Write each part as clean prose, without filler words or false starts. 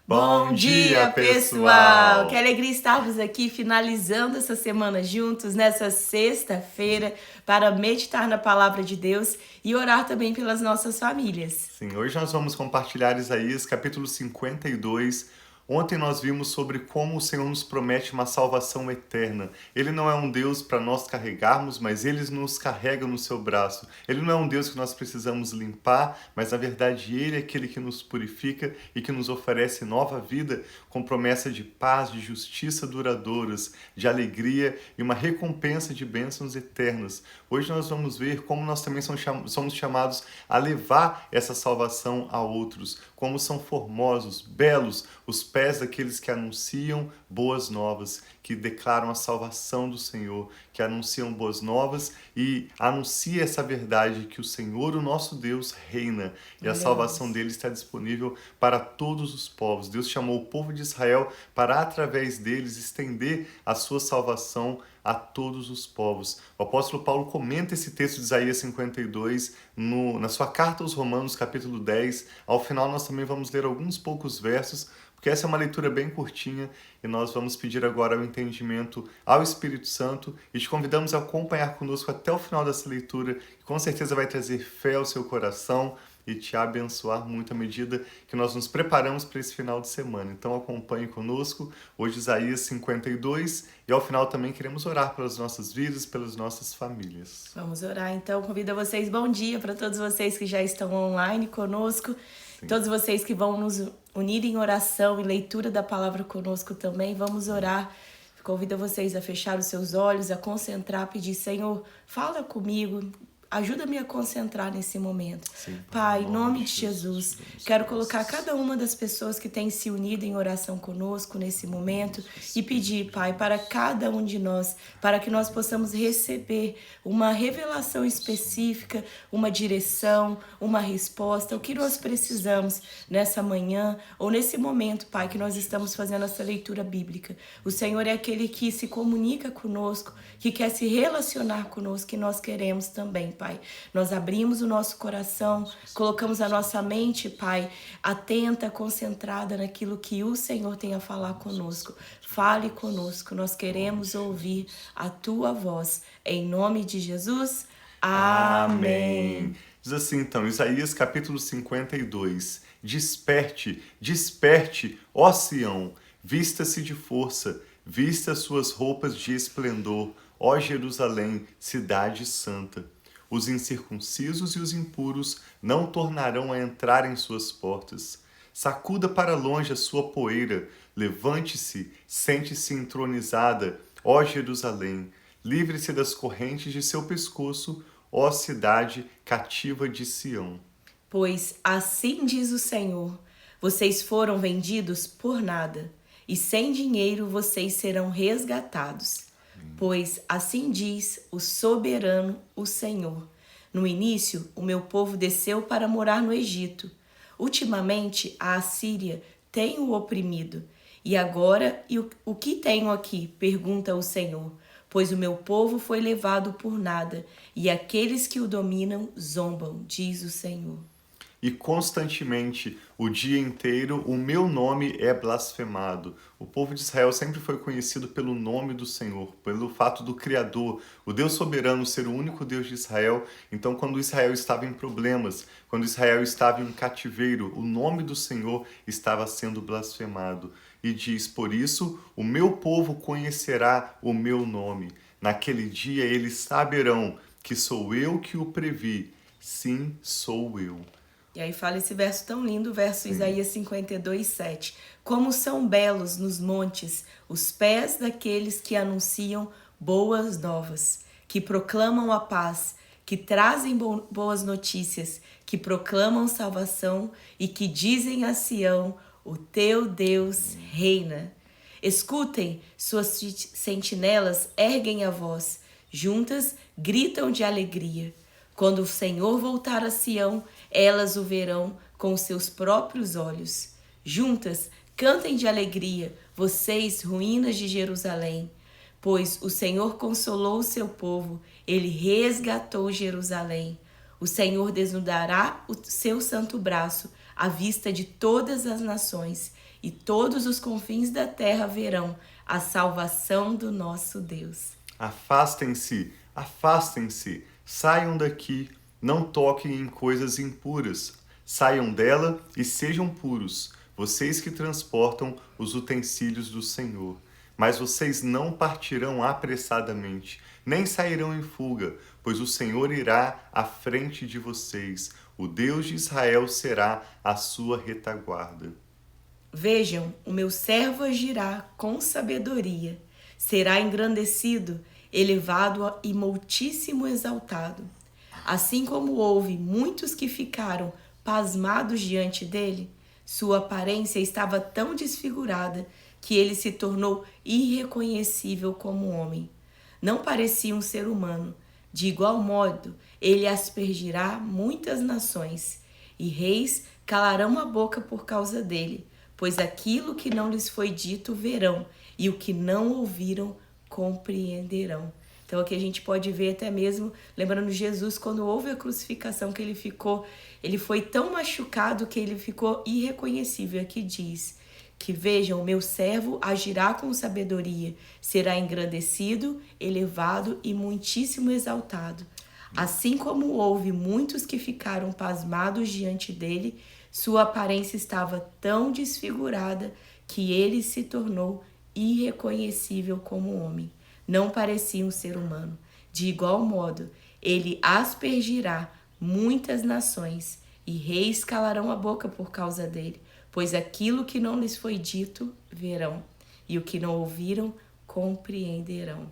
Bom dia, pessoal! Que alegria estarmos aqui finalizando essa semana juntos, nessa sexta-feira, para meditar na palavra de Deus e orar também pelas nossas famílias. Sim, hoje nós vamos compartilhar Isaías capítulo 52. Ontem nós vimos sobre como o Senhor nos promete uma salvação eterna. Ele não é um Deus para nós carregarmos, mas Ele nos carrega no seu braço. Ele não é um Deus que nós precisamos limpar, mas na verdade Ele é aquele que nos purifica e que nos oferece nova vida com promessa de paz, de justiça duradouras, de alegria e uma recompensa de bênçãos eternas. Hoje nós vamos ver como nós também somos chamados a levar essa salvação a outros, como são formosos, belos os pés daqueles que anunciam boas novas, que declaram a salvação do Senhor, que anunciam boas novas e anuncia essa verdade que o Senhor, o nosso Deus, reina e a salvação dele está disponível para todos os povos. Deus chamou o povo de Israel para, através deles, estender a sua salvação a todos os povos. O apóstolo Paulo comenta esse texto de Isaías 52 na sua carta aos Romanos, capítulo 10. Ao final nós também vamos ler alguns poucos versos, porque essa é uma leitura bem curtinha e nós vamos pedir agora o entendimento ao Espírito Santo e te convidamos a acompanhar conosco até o final dessa leitura, que com certeza vai trazer fé ao seu coração e te abençoar muito à medida que nós nos preparamos para esse final de semana. Então acompanhe conosco, hoje Isaías 52, e ao final também queremos orar pelas nossas vidas, pelas nossas famílias. Vamos orar então, convido vocês, bom dia para todos vocês que já estão online conosco, Sim. Todos vocês que vão nos unir em oração e leitura da palavra conosco também, vamos orar. Convido vocês a fechar os seus olhos, a concentrar, pedir, Senhor, fala comigo, ajuda-me a concentrar nesse momento. Sim, Pai, em nome de Jesus, quero colocar cada uma das pessoas que têm se unido em oração conosco nesse momento e pedir, Pai, para cada um de nós, para que nós possamos receber uma revelação específica, uma direção, uma resposta, o que nós precisamos nessa manhã ou nesse momento, Pai, que nós estamos fazendo essa leitura bíblica. O Senhor é aquele que se comunica conosco, que quer se relacionar conosco, que nós queremos também, Pai. Nós abrimos o nosso coração, colocamos a nossa mente, Pai, atenta, concentrada naquilo que o Senhor tem a falar conosco. Fale conosco, nós queremos ouvir a Tua voz. Em nome de Jesus, amém. Diz assim então, Isaías capítulo 52, Desperte, desperte, ó Sião, vista-se de força, vista suas roupas de esplendor, ó Jerusalém, cidade santa. Os incircuncisos e os impuros não tornarão a entrar em suas portas. Sacuda para longe a sua poeira, levante-se, sente-se entronizada, ó Jerusalém. Livre-se das correntes de seu pescoço, ó cidade cativa de Sião. Pois assim diz o Senhor, vocês foram vendidos por nada, e sem dinheiro vocês serão resgatados. Pois assim diz o soberano, o Senhor. No início, o meu povo desceu para morar no Egito. Ultimamente, a Assíria tem o oprimido. E agora, o que tenho aqui? Pergunta o Senhor. Pois o meu povo foi levado por nada, e aqueles que o dominam zombam, diz o Senhor. E constantemente, o dia inteiro, o meu nome é blasfemado. O povo de Israel sempre foi conhecido pelo nome do Senhor, pelo fato do Criador, o Deus soberano ser o único Deus de Israel. Então, quando Israel estava em problemas, quando Israel estava em um cativeiro, o nome do Senhor estava sendo blasfemado. E diz, por isso, o meu povo conhecerá o meu nome. Naquele dia eles saberão que sou eu que o previ. Sim, sou eu. E aí fala esse verso tão lindo, verso Isaías 52, 7. Como são belos nos montes os pés daqueles que anunciam boas novas, que proclamam a paz, que trazem boas notícias, que proclamam salvação e que dizem a Sião, o teu Deus reina. Escutem, suas sentinelas erguem a voz, juntas gritam de alegria. Quando o Senhor voltar a Sião, elas o verão com os seus próprios olhos. Juntas, cantem de alegria, vocês, ruínas de Jerusalém. Pois o Senhor consolou o seu povo, ele resgatou Jerusalém. O Senhor desnudará o seu santo braço, à vista de todas as nações, e todos os confins da terra verão a salvação do nosso Deus. Afastem-se, afastem-se, saiam daqui, não toquem em coisas impuras. Saiam dela e sejam puros, vocês que transportam os utensílios do Senhor. Mas vocês não partirão apressadamente, nem sairão em fuga, pois o Senhor irá à frente de vocês. O Deus de Israel será a sua retaguarda. Vejam, o meu servo agirá com sabedoria, será engrandecido, elevado e muitíssimo exaltado. Assim como houve muitos que ficaram pasmados diante dele, sua aparência estava tão desfigurada que ele se tornou irreconhecível como homem. Não parecia um ser humano. De igual modo, ele aspergirá muitas nações, e reis calarão a boca por causa dele, pois aquilo que não lhes foi dito verão, e o que não ouviram compreenderão. Então aqui a gente pode ver até mesmo, lembrando Jesus, quando houve a crucificação, que ele foi tão machucado que ele ficou irreconhecível. Aqui diz que vejam, o meu servo agirá com sabedoria, será engrandecido, elevado e muitíssimo exaltado. Assim como houve muitos que ficaram pasmados diante dele, sua aparência estava tão desfigurada que ele se tornou irreconhecível como homem. Não parecia um ser humano. De igual modo, ele aspergirá muitas nações, e reis calarão a boca por causa dele, pois aquilo que não lhes foi dito verão, e o que não ouviram compreenderão.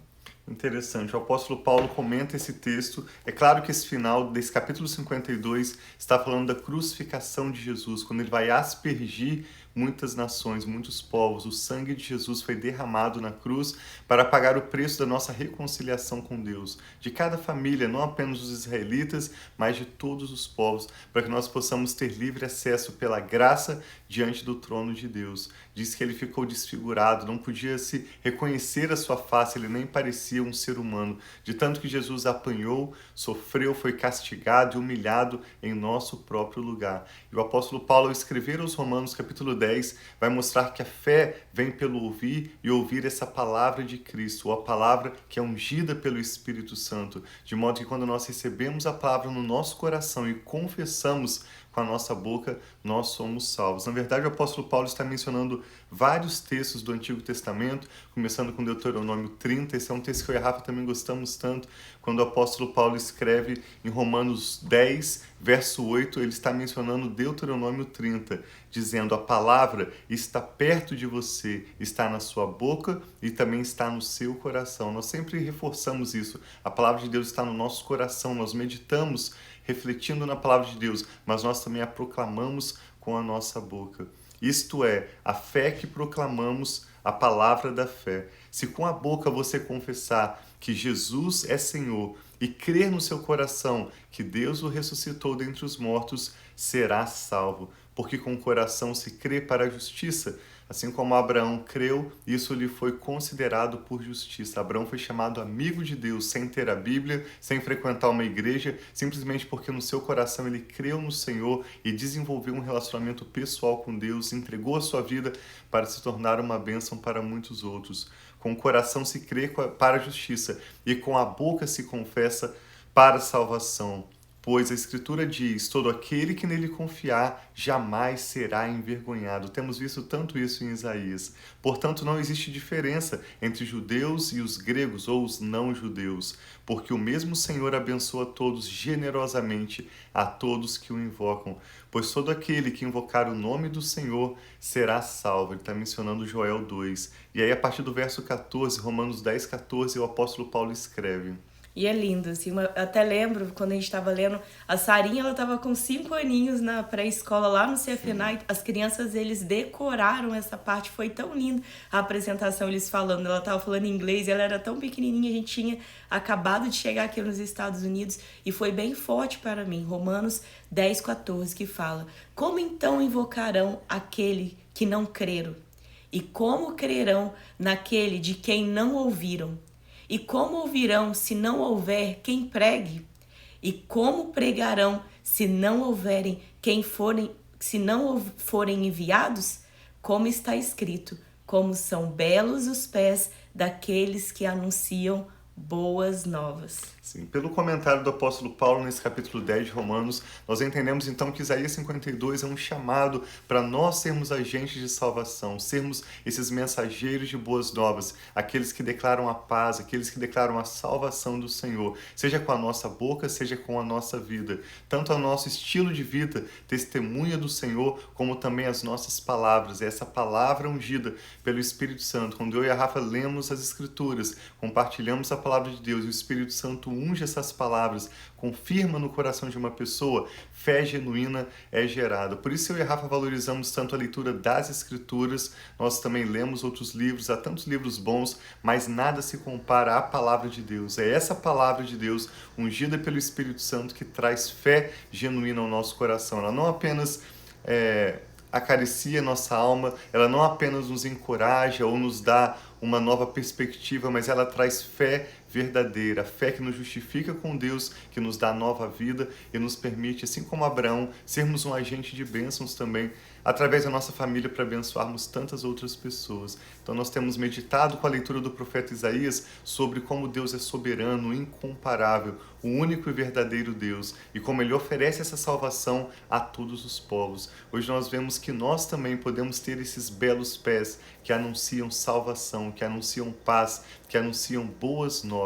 Interessante, o apóstolo Paulo comenta esse texto. É claro que esse final desse capítulo 52 está falando da crucificação de Jesus, quando ele vai aspergir muitas nações, muitos povos. O sangue de Jesus foi derramado na cruz para pagar o preço da nossa reconciliação com Deus, de cada família, não apenas dos israelitas, mas de todos os povos, para que nós possamos ter livre acesso pela graça diante do trono de Deus. Diz que ele ficou desfigurado, não podia se reconhecer a sua face, ele nem parecia um ser humano, de tanto que Jesus apanhou, sofreu, foi castigado e humilhado em nosso próprio lugar. E o apóstolo Paulo, ao escrever aos Romanos, capítulo 10, vai mostrar que a fé vem pelo ouvir e ouvir essa palavra de Cristo, ou a palavra que é ungida pelo Espírito Santo, de modo que quando nós recebemos a palavra no nosso coração e confessamos com a nossa boca, nós somos salvos. Na verdade, o apóstolo Paulo está mencionando vários textos do Antigo Testamento, começando com Deuteronômio 30. Esse é um texto que eu e a Rafa também gostamos tanto. Quando o apóstolo Paulo escreve em Romanos 10, verso 8, ele está mencionando Deuteronômio 30, dizendo: a palavra está perto de você, está na sua boca e também está no seu coração. Nós sempre reforçamos isso. A palavra de Deus está no nosso coração, nós meditamos refletindo na palavra de Deus, mas nós também a proclamamos com a nossa boca. Isto é, a fé que proclamamos, a palavra da fé. Se com a boca você confessar que Jesus é Senhor e crer no seu coração que Deus o ressuscitou dentre os mortos, será salvo. Porque com o coração se crê para a justiça, assim como Abraão creu, isso lhe foi considerado por justiça. Abraão foi chamado amigo de Deus sem ter a Bíblia, sem frequentar uma igreja, simplesmente porque no seu coração ele creu no Senhor e desenvolveu um relacionamento pessoal com Deus, entregou a sua vida para se tornar uma bênção para muitos outros. Com o coração se crê para a justiça e com a boca se confessa para a salvação. Pois a Escritura diz: todo aquele que nele confiar jamais será envergonhado. Temos visto tanto isso em Isaías. Portanto, não existe diferença entre judeus e os gregos ou os não-judeus, porque o mesmo Senhor abençoa todos generosamente, a todos que o invocam. Pois todo aquele que invocar o nome do Senhor será salvo. Ele está mencionando Joel 2. E aí, a partir do verso 14, Romanos 10, 14, o apóstolo Paulo escreve: E é lindo, assim, eu até lembro, quando a gente estava lendo, a Sarinha, ela estava com 5 aninhos na pré-escola lá no CFNA, e as crianças, eles decoraram essa parte, foi tão lindo a apresentação, eles falando, ela estava falando inglês, ela era tão pequenininha, a gente tinha acabado de chegar aqui nos Estados Unidos, e foi bem forte para mim, Romanos 10, 14, que fala: como então invocarão aquele que não creram? E como crerão naquele de quem não ouviram? E como ouvirão se não houver quem pregue? E como pregarão se não houverem se não forem enviados, como está escrito, como são belos os pés daqueles que anunciam boas novas. Sim, pelo comentário do apóstolo Paulo nesse capítulo 10 de Romanos, nós entendemos então que Isaías 52 é um chamado para nós sermos agentes de salvação, sermos esses mensageiros de boas novas, aqueles que declaram a paz, aqueles que declaram a salvação do Senhor, seja com a nossa boca, seja com a nossa vida. Tanto o nosso estilo de vida testemunha do Senhor, como também as nossas palavras. É essa palavra ungida pelo Espírito Santo. Quando eu e a Rafa lemos as Escrituras, compartilhamos a palavra de Deus e o Espírito Santo unge essas palavras, confirma no coração de uma pessoa, fé genuína é gerada. Por isso eu e a Rafa valorizamos tanto a leitura das Escrituras, nós também lemos outros livros, há tantos livros bons, mas nada se compara à palavra de Deus. É essa palavra de Deus, ungida pelo Espírito Santo, que traz fé genuína ao nosso coração. Ela não apenas acaricia nossa alma, ela não apenas nos encoraja ou nos dá uma nova perspectiva, mas ela traz fé verdadeira, fé que nos justifica com Deus, que nos dá nova vida e nos permite, assim como Abraão, sermos um agente de bênçãos também, através da nossa família, para abençoarmos tantas outras pessoas. Então nós temos meditado com a leitura do profeta Isaías sobre como Deus é soberano, incomparável, o único e verdadeiro Deus, e como Ele oferece essa salvação a todos os povos. Hoje nós vemos que nós também podemos ter esses belos pés que anunciam salvação, que anunciam paz, que anunciam boas novas.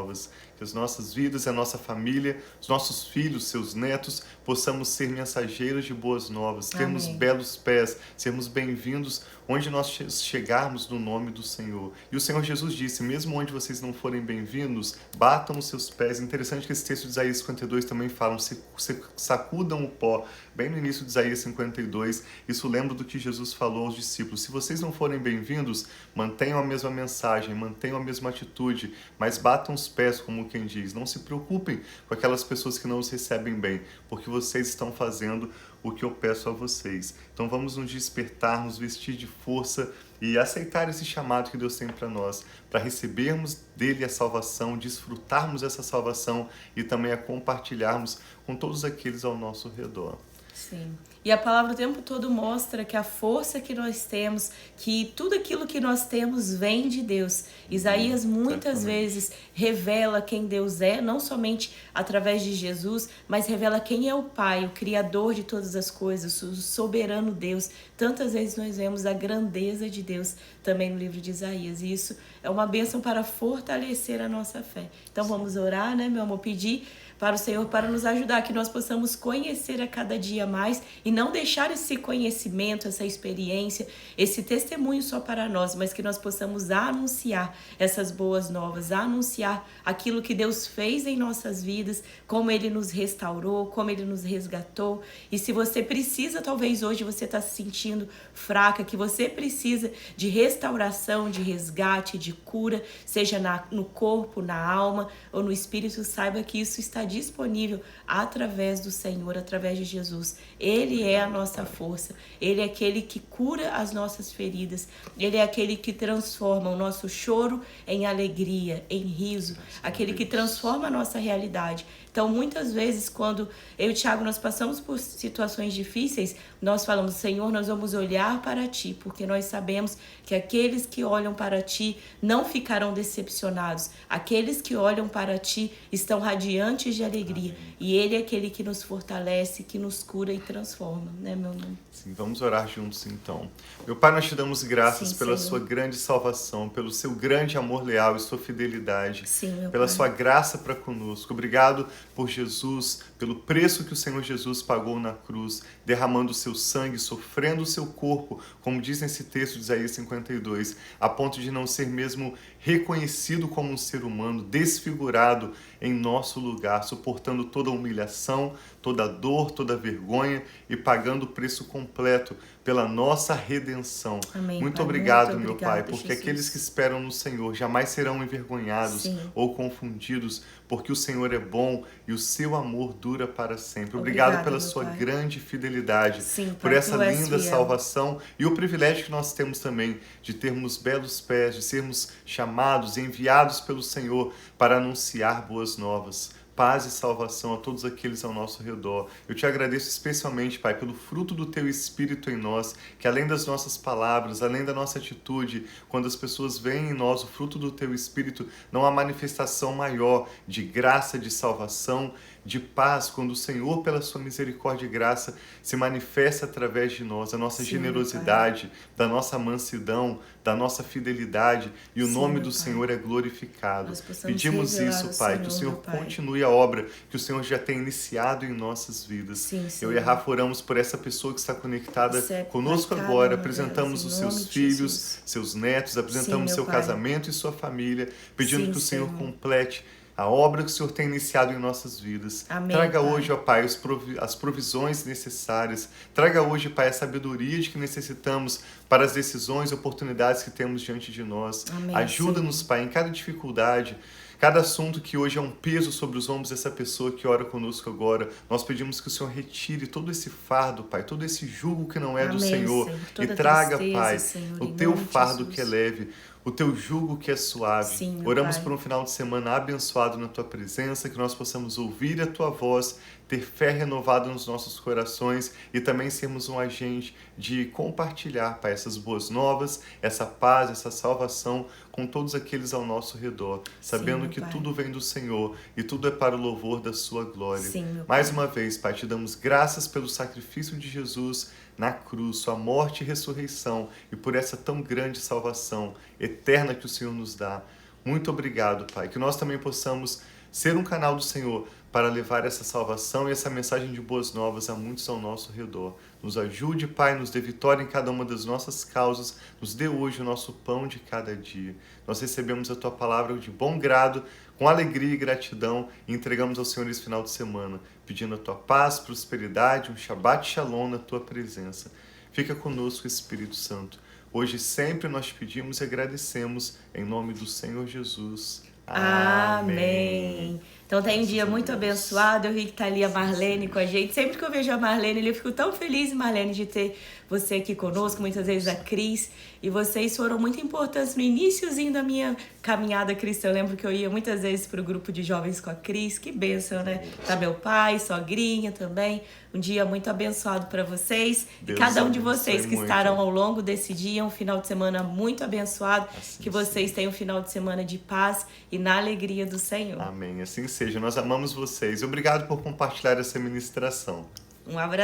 Que as nossas vidas, a nossa família, os nossos filhos, seus netos, possamos ser mensageiros de boas novas, termos belos pés, sermos bem-vindos onde nós chegarmos no nome do Senhor. E o Senhor Jesus disse, mesmo onde vocês não forem bem-vindos, batam os seus pés. Interessante que esse texto de Isaías 52 também fala, sacudam o pó. Bem no início de Isaías 52, isso lembra do que Jesus falou aos discípulos. Se vocês não forem bem-vindos, mantenham a mesma mensagem, mantenham a mesma atitude, mas batam os pés, como quem diz. Não se preocupem com aquelas pessoas que não os recebem bem, porque vocês estão fazendo o que eu peço a vocês. Então vamos nos despertar, nos vestir de força e aceitar esse chamado que Deus tem para nós, para recebermos dele a salvação, desfrutarmos essa salvação e também a compartilharmos com todos aqueles ao nosso redor. Sim. E a palavra o tempo todo mostra que a força que nós temos, que tudo aquilo que nós temos vem de Deus. Isaías muitas vezes revela quem Deus é, não somente através de Jesus, mas revela quem é o Pai, o Criador de todas as coisas, o soberano Deus. Tantas vezes nós vemos a grandeza de Deus também no livro de Isaías. E isso é uma bênção para fortalecer a nossa fé. Então vamos orar, né, meu amor? Pedir para o Senhor para nos ajudar, que nós possamos conhecer a cada dia mais e não deixar esse conhecimento, essa experiência, esse testemunho só para nós, mas que nós possamos anunciar essas boas novas, anunciar aquilo que Deus fez em nossas vidas, como Ele nos restaurou, como Ele nos resgatou. E se você precisa, talvez hoje você está se sentindo fraca, que você precisa de restauração, de resgate, de cura, seja no corpo, na alma ou no espírito, saiba que isso está disponível através do Senhor, através de Jesus. Ele é a nossa força, Ele é aquele que cura as nossas feridas, Ele é aquele que transforma o nosso choro em alegria, em riso, aquele que transforma a nossa realidade. Então, muitas vezes, quando eu e o Thiago nós passamos por situações difíceis, nós falamos, Senhor, nós vamos olhar para Ti, porque nós sabemos que aqueles que olham para Ti não ficarão decepcionados. Aqueles que olham para Ti estão radiantes de alegria. E Ele é aquele que nos fortalece, que nos cura e transforma, né, meu irmão? Sim, vamos orar juntos então. Meu Pai, nós te damos graças pela Senhor. sua grande salvação, pelo seu grande amor leal e sua fidelidade, Sim, meu pela Pai. sua graça para conosco. Obrigado por Jesus, pelo preço que o Senhor Jesus pagou na cruz, derramando o seu sangue, sofrendo o seu corpo, como diz nesse texto de Isaías 52, a ponto de não ser mesmo reconhecido como um ser humano, desfigurado em nosso lugar, suportando toda a humilhação, toda a dor, toda a vergonha e pagando o preço completo pela nossa redenção. Amém, Muito Pai. obrigado, Muito meu Pai, obrigado, porque Jesus. aqueles que esperam no Senhor jamais serão envergonhados Sim. ou confundidos, porque o Senhor é bom e o seu amor dura para sempre. Obrigado pela meu sua Pai. grande fidelidade, Sim, por Pai, essa Tu és linda fiel. salvação e o privilégio que nós temos também de termos belos pés, de sermos chamados, enviados pelo Senhor para anunciar boas novas. paz e salvação a todos aqueles ao nosso redor. Eu te agradeço especialmente, Pai, pelo fruto do Teu Espírito em nós, que além das nossas palavras, além da nossa atitude, quando as pessoas veem em nós o fruto do Teu Espírito, não há manifestação maior de graça, de salvação, de paz, quando o Senhor, pela sua misericórdia e graça, se manifesta através de nós, a nossa generosidade, da nossa mansidão, da nossa fidelidade, e o nome do Senhor é glorificado. Pedimos isso, Pai, que o Senhor continue a obra que o Senhor já tem iniciado em nossas vidas. Sim, Eu e a Rafa oramos por essa pessoa que está conectada conosco agora, apresentamos os seus filhos, seus netos, apresentamos seu casamento e sua família, pedindo que o Senhor complete a obra que o Senhor tem iniciado em nossas vidas. Amém, traga Pai. hoje, ó Pai, as provisões necessárias. Traga hoje, Pai, a sabedoria de que necessitamos para as decisões e oportunidades que temos diante de nós. Ajuda-nos, Pai, em cada dificuldade, cada assunto que hoje é um peso sobre os ombros dessa pessoa que ora conosco agora. Nós pedimos que o Senhor retire todo esse fardo, Pai, todo esse jugo que não é do Senhor. E traga, Pai, o Teu fardo que é leve, o Teu jugo que é suave. Oramos por um final de semana abençoado na Tua presença, que nós possamos ouvir a Tua voz, ter fé renovada nos nossos corações e também sermos um agente de compartilhar, Pai, essas boas novas, essa paz, essa salvação com todos aqueles ao nosso redor, sabendo que tudo vem do Senhor e tudo é para o louvor da Sua glória. Mais uma vez, Pai, te damos graças pelo sacrifício de Jesus na cruz, Sua morte e ressurreição, e por essa tão grande salvação eterna que o Senhor nos dá. Muito obrigado, Pai, que nós também possamos ser um canal do Senhor para levar essa salvação e essa mensagem de boas novas a muitos ao nosso redor. Nos ajude, Pai, nos dê vitória em cada uma das nossas causas, nos dê hoje o nosso pão de cada dia. Nós recebemos a Tua palavra de bom grado, com alegria e gratidão, e entregamos ao Senhor esse final de semana, pedindo a Tua paz, prosperidade, um Shabbat Shalom na Tua presença. Fica conosco, Espírito Santo. Hoje e sempre nós te pedimos e agradecemos, em nome do Senhor Jesus. Amém. Então tem um dia muito abençoado. Eu vi que tá ali a Marlene com a gente. Sempre que eu vejo a Marlene, eu fico tão feliz, Marlene, de ter você aqui conosco, muitas vezes a Cris. E vocês foram muito importantes no iniciozinho da minha caminhada cristã. Eu lembro que eu ia muitas vezes pro grupo de jovens com a Cris. Que bênção, né? Tá meu pai, sogrinha também. Um dia muito abençoado para vocês. Deus e cada um de abençoe vocês que muito. estarão ao longo desse dia, um final de semana muito abençoado. Assim que vocês tenham um final de semana de paz e na alegria do Senhor. Amém. Assim seja. Nós amamos vocês. Obrigado por compartilhar essa ministração. Um abraço.